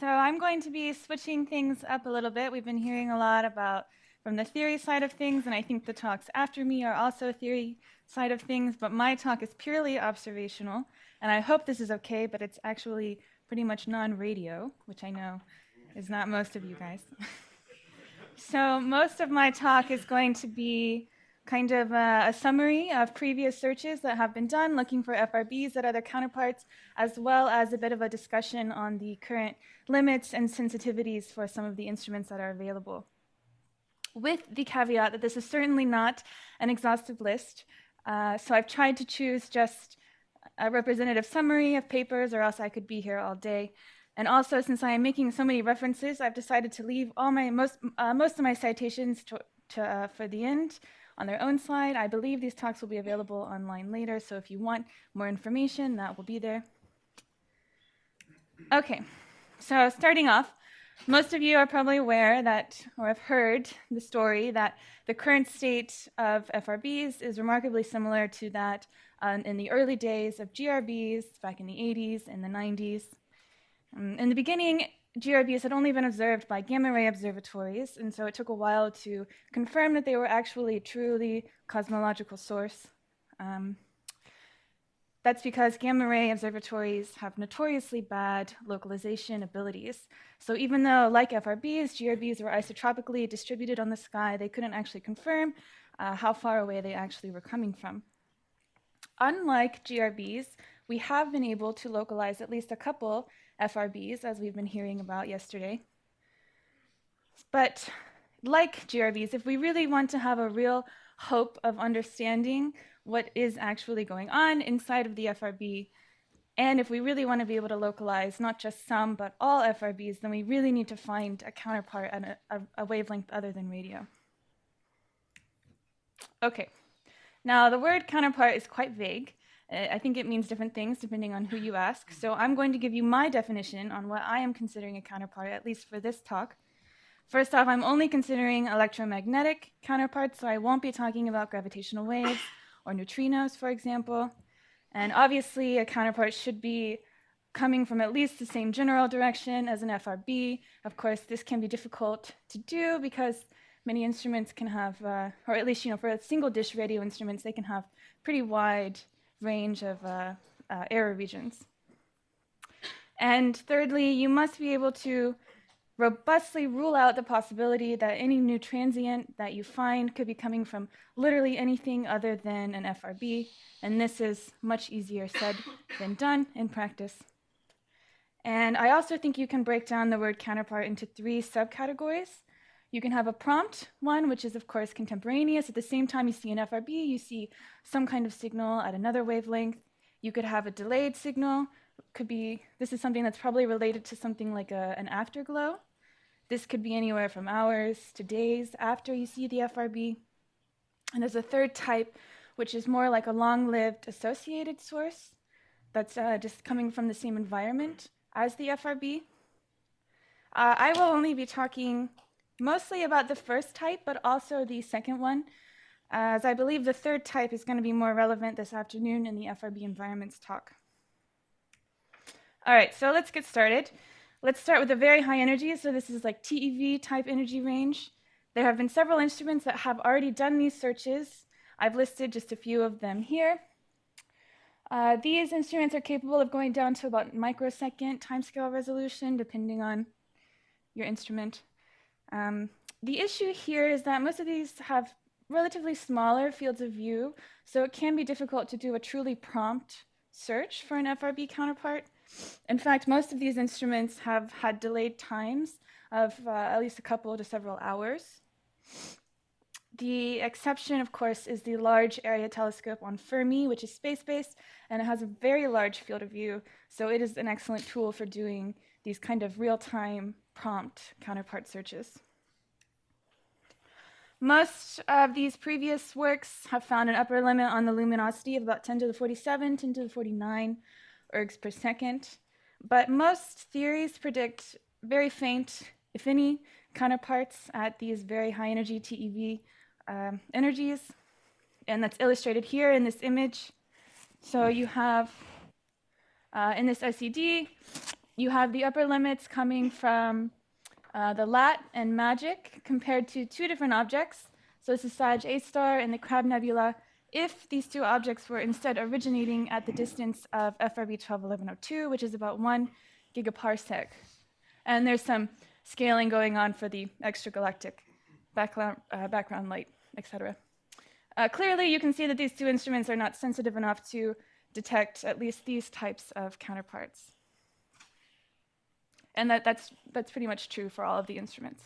So I'm going to be switching things up a little bit. We've been hearing a lot about from the theory side of things, and I think the talks after me are also theory side of things, but my talk is purely observational, and I hope this is okay, but it's actually pretty much non-radio, which I know is not most of you guys. So most of my talk is going to be kind of a summary of previous searches that have been done looking for FRBs at other counterparts, as well as a bit of a discussion on the current limits and sensitivities for some of the instruments that are available. With the caveat that this is certainly not an exhaustive list, so I've tried to choose just a representative summary of papers, or else I could be here all day. And also, since I am making so many references, I've decided to leave all my most of my citations for the end on their own slide. I believe these talks will be available online later, so if you want more information, that will be there. Okay, so starting off, most of you are probably aware that, or have heard the story that the current state of FRBs is remarkably similar to that in the early days of GRBs back in the 80s and the 90s. In the beginning, GRBs had only been observed by gamma ray observatories, and so it took a while to confirm that they were actually a truly cosmological source. That's because gamma ray observatories have notoriously bad localization abilities. So even though, like FRBs, GRBs were isotropically distributed on the sky, they couldn't actually confirm how far away they actually were coming from. Unlike GRBs, we have been able to localize at least a couple FRBs, as we've been hearing about yesterday. But like GRBs, if we really want to have a real hope of understanding what is actually going on inside of the FRB, and if we really want to be able to localize not just some, but all FRBs, then we really need to find a counterpart at a wavelength other than radio. Okay, now the word counterpart is quite vague. I think it means different things depending on who you ask. So I'm going to give you my definition on what I am considering a counterpart, at least for this talk. First off, I'm only considering electromagnetic counterparts, so I won't be talking about gravitational waves or neutrinos, for example. And obviously, a counterpart should be coming from at least the same general direction as an FRB. Of course, this can be difficult to do because many instruments can have, or at least for single dish radio instruments, they can have pretty wide range of error regions. And thirdly, you must be able to robustly rule out the possibility that any new transient that you find could be coming from literally anything other than an FRB, and this is much easier said than done in practice. And I also think you can break down the word counterpart into 3 subcategories. You can have a prompt one, which is of course contemporaneous. At the same time you see an FRB, you see some kind of signal at another wavelength. You could have a delayed signal. This is something that's probably related to something like an afterglow. This could be anywhere from hours to days after you see the FRB. And there's a third type, which is more like a long-lived associated source that's just coming from the same environment as the FRB. I will only be talking mostly about the first type, but also the second one, as I believe the third type is going to be more relevant this afternoon in the FRB environments talk. All right, so let's get started. Let's start with the very high energy. So this is like TeV type energy range. There have been several instruments that have already done these searches. I've listed just a few of them here. These instruments are capable of going down to about microsecond timescale resolution, depending on your instrument. The issue here is that most of these have relatively smaller fields of view, so it can be difficult to do a truly prompt search for an FRB counterpart. In fact, most of these instruments have had delayed times of at least a couple to several hours. The exception, of course, is the Large Area Telescope on Fermi, which is space-based, and it has a very large field of view, so it is an excellent tool for doing these kind of real-time prompt counterpart searches. Most of these previous works have found an upper limit on the luminosity of about 10 to the 47, 10 to the 49 ergs per second, but most theories predict very faint, if any, counterparts at these very high energy TeV energies, and that's illustrated here in this image. So you have, in this SED, you have the upper limits coming from the LAT and MAGIC compared to two different objects. So this is Sag A star and the Crab Nebula, if these two objects were instead originating at the distance of FRB 121102, which is about 1 gigaparsec. And there's some scaling going on for the extragalactic background light, etc. Clearly, you can see that these two instruments are not sensitive enough to detect at least these types of counterparts. And that's pretty much true for all of the instruments.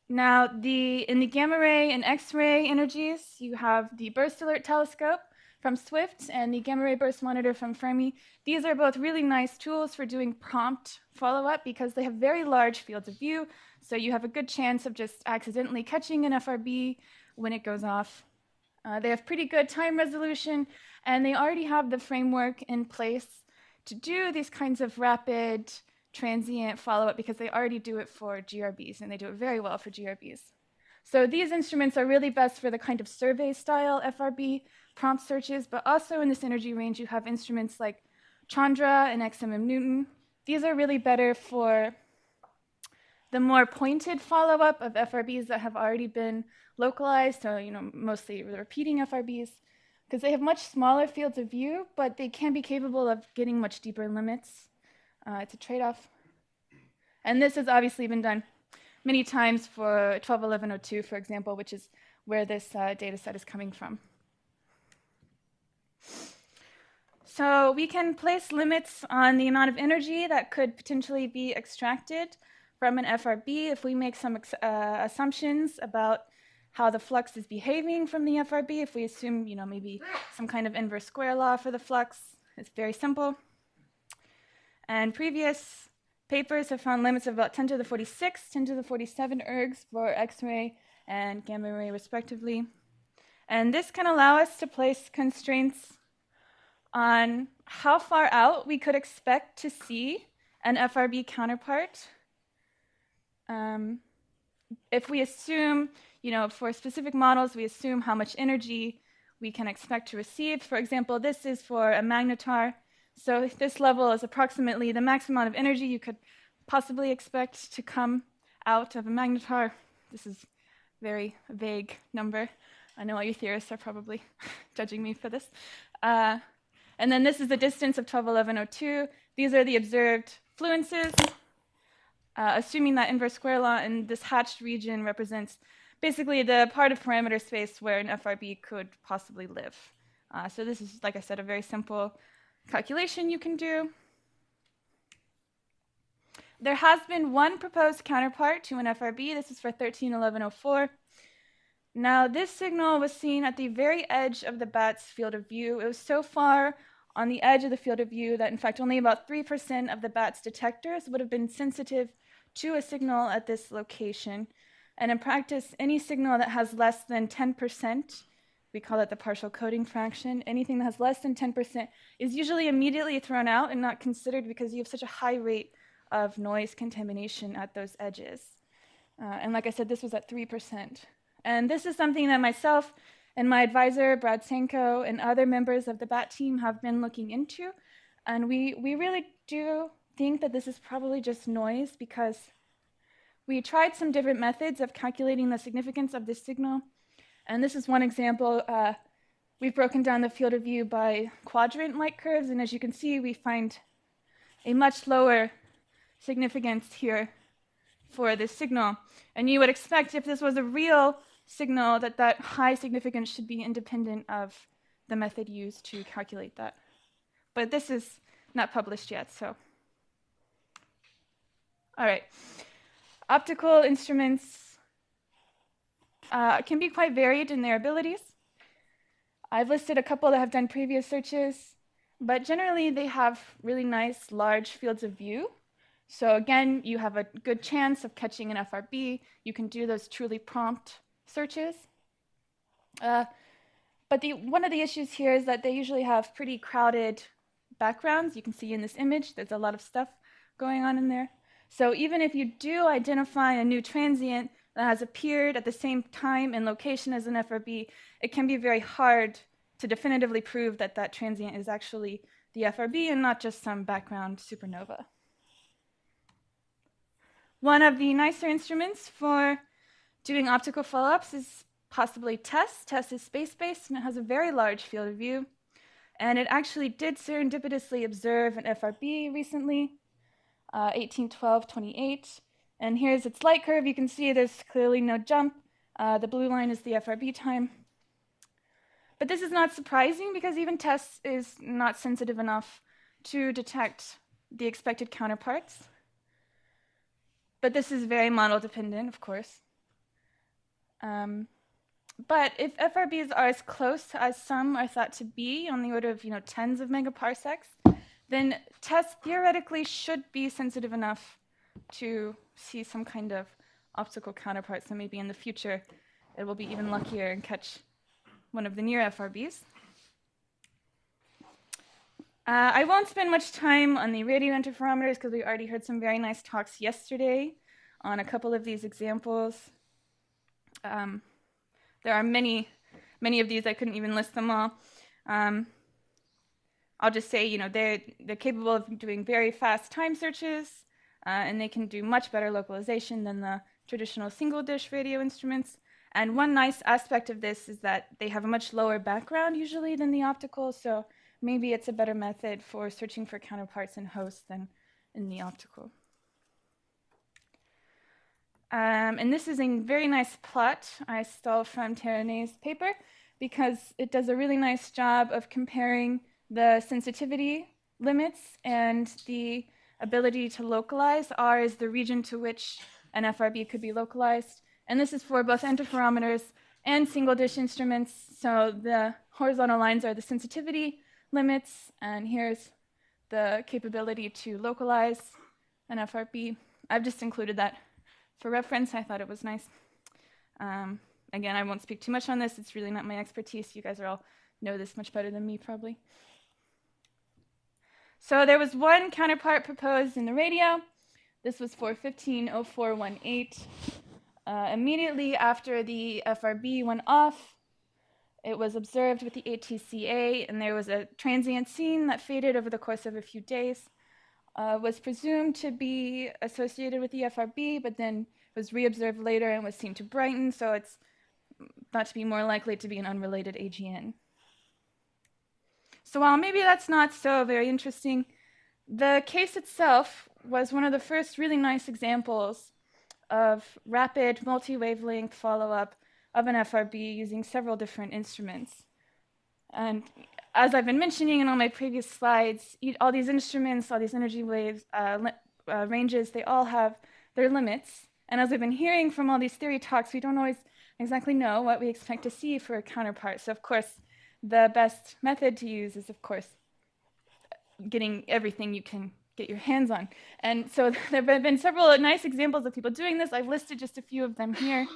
Now, in the gamma ray and X-ray energies, you have the Burst Alert Telescope from SWIFT and the Gamma Ray Burst Monitor from Fermi. These are both really nice tools for doing prompt follow-up because they have very large fields of view, so you have a good chance of just accidentally catching an FRB when it goes off. They have pretty good time resolution, and they already have the framework in place to do these kinds of rapid transient follow-up because they already do it for GRBs, and they do it very well for GRBs. So these instruments are really best for the kind of survey-style FRB prompt searches, but also in this energy range, you have instruments like Chandra and XMM Newton. These are really better for the more pointed follow-up of FRBs that have already been localized, so mostly the repeating FRBs, because they have much smaller fields of view, but they can be capable of getting much deeper limits. It's a trade-off. And this has obviously been done many times for 121102, for example, which is where this data set is coming from. So we can place limits on the amount of energy that could potentially be extracted from an FRB if we make some assumptions about how the flux is behaving from the FRB. If we assume, maybe some kind of inverse square law for the flux, it's very simple. And previous papers have found limits of about 10 to the 46, 10 to the 47 ergs for X-ray and gamma ray, respectively. And this can allow us to place constraints on how far out we could expect to see an FRB counterpart. If we assume, for specific models, we assume how much energy we can expect to receive. For example, this is for a magnetar. So this level is approximately the maximum amount of energy you could possibly expect to come out of a magnetar. This is a very vague number. I know all you theorists are probably judging me for this. And then this is the distance of 121102. These are the observed fluences, assuming that inverse square law, and this hatched region represents basically the part of parameter space where an FRB could possibly live. So this is, like I said, a very simple calculation you can do. There has been one proposed counterpart to an FRB. This is for 131104. Now, this signal was seen at the very edge of the bat's field of view. It was so far on the edge of the field of view that, in fact, only about 3% of the bat's detectors would have been sensitive to a signal at this location. And in practice, any signal that has less than 10%, we call it the partial coding fraction, anything that has less than 10% is usually immediately thrown out and not considered because you have such a high rate of noise contamination at those edges. And like I said, this was at 3%. And this is something that myself and my advisor, Brad Sanko, and other members of the BAT team have been looking into. And we really do think that this is probably just noise because we tried some different methods of calculating the significance of this signal. And this is one example. We've broken down the field of view by quadrant light curves. And as you can see, we find a much lower significance here for this signal. And you would expect if this was a real signal that high significance should be independent of the method used to calculate that. But this is not published yet, so. All right. Optical instruments can be quite varied in their abilities. I've listed a couple that have done previous searches, but generally they have really nice large fields of view. So again, you have a good chance of catching an FRB. You can do those truly prompt searches. But one of the issues here is that they usually have pretty crowded backgrounds. You can see in this image, there's a lot of stuff going on in there. So even if you do identify a new transient that has appeared at the same time and location as an FRB, it can be very hard to definitively prove that that transient is actually the FRB and not just some background supernova. One of the nicer instruments for doing optical follow-ups is possibly TESS. TESS is space-based and it has a very large field of view. And it actually did serendipitously observe an FRB recently, 1812-28. And here's its light curve. You can see there's clearly no jump. The blue line is the FRB time. But this is not surprising because even TESS is not sensitive enough to detect the expected counterparts. But this is very model dependent, of course. But if FRBs are as close as some are thought to be, on the order of tens of megaparsecs, then TESS theoretically should be sensitive enough to see some kind of optical counterpart. So maybe in the future it will be even luckier and catch one of the near FRBs. I won't spend much time on the radio interferometers because we already heard some very nice talks yesterday on a couple of these examples. There are many of these. I couldn't even list them all. I'll just say, they're capable of doing very fast time searches, and they can do much better localization than the traditional single-dish radio instruments. And one nice aspect of this is that they have a much lower background usually than the optical, so maybe it's a better method for searching for counterparts in hosts than in the optical. And this is a very nice plot I stole from Terrane's paper because it does a really nice job of comparing the sensitivity limits and the ability to localize. R is the region to which an FRB could be localized. And this is for both interferometers and single-dish instruments. So the horizontal lines are the sensitivity limits, and here's the capability to localize an FRB. I've just included that for reference. I thought it was nice. Again, I won't speak too much on this. It's really not my expertise. You guys all know this much better than me, probably. So there was one counterpart proposed in the radio. This was for 150418. Immediately after the FRB went off, it was observed with the ATCA, and there was a transient scene that faded over the course of a few days. Was presumed to be associated with the FRB, but then was reobserved later and was seen to brighten, so it's thought to be more likely to be an unrelated AGN. So while maybe that's not so very interesting, the case itself was one of the first really nice examples of rapid multi-wavelength follow-up of an FRB using several different instruments. And as I've been mentioning in all my previous slides, all these instruments, all these energy waves, ranges, they all have their limits. And as I've been hearing from all these theory talks, we don't always exactly know what we expect to see for a counterpart. So of course, the best method to use is, of course, getting everything you can get your hands on. And so there have been several nice examples of people doing this. I've listed just a few of them here.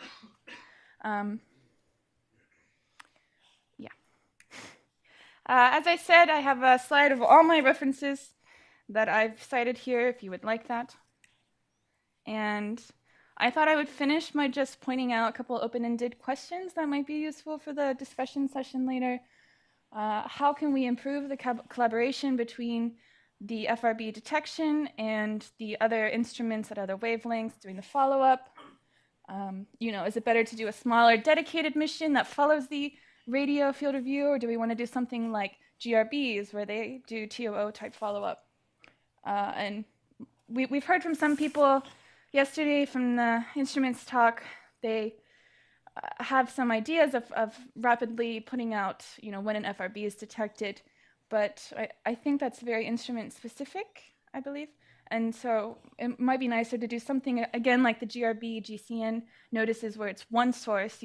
As I said, I have a slide of all my references that I've cited here, if you would like that. And I thought I would finish by just pointing out a couple open-ended questions that might be useful for the discussion session later. How can we improve the collaboration between the FRB detection and the other instruments at other wavelengths doing the follow-up? Is it better to do a smaller dedicated mission that follows the radio field of view, or do we want to do something like GRBs where they do TOO type follow-up? And we've heard from some people yesterday from the instruments talk. They have some ideas of rapidly putting out, when an FRB is detected, but I think that's very instrument specific, I believe. And so it might be nicer to do something, again, like the GRB, GCN notices where it's one source,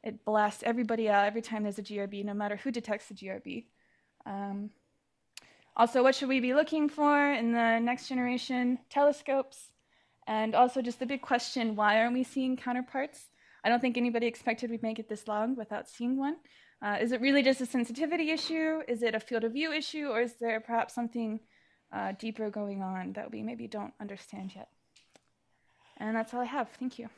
it blasts everybody out every time there's a GRB, no matter who detects the GRB. Also, what should we be looking for in the next generation telescopes? And also just the big question, why aren't we seeing counterparts? I don't think anybody expected we'd make it this long without seeing one. Is it really just a sensitivity issue? Is it a field of view issue? Or is there perhaps something deeper going on that we maybe don't understand yet? And that's all I have. Thank you.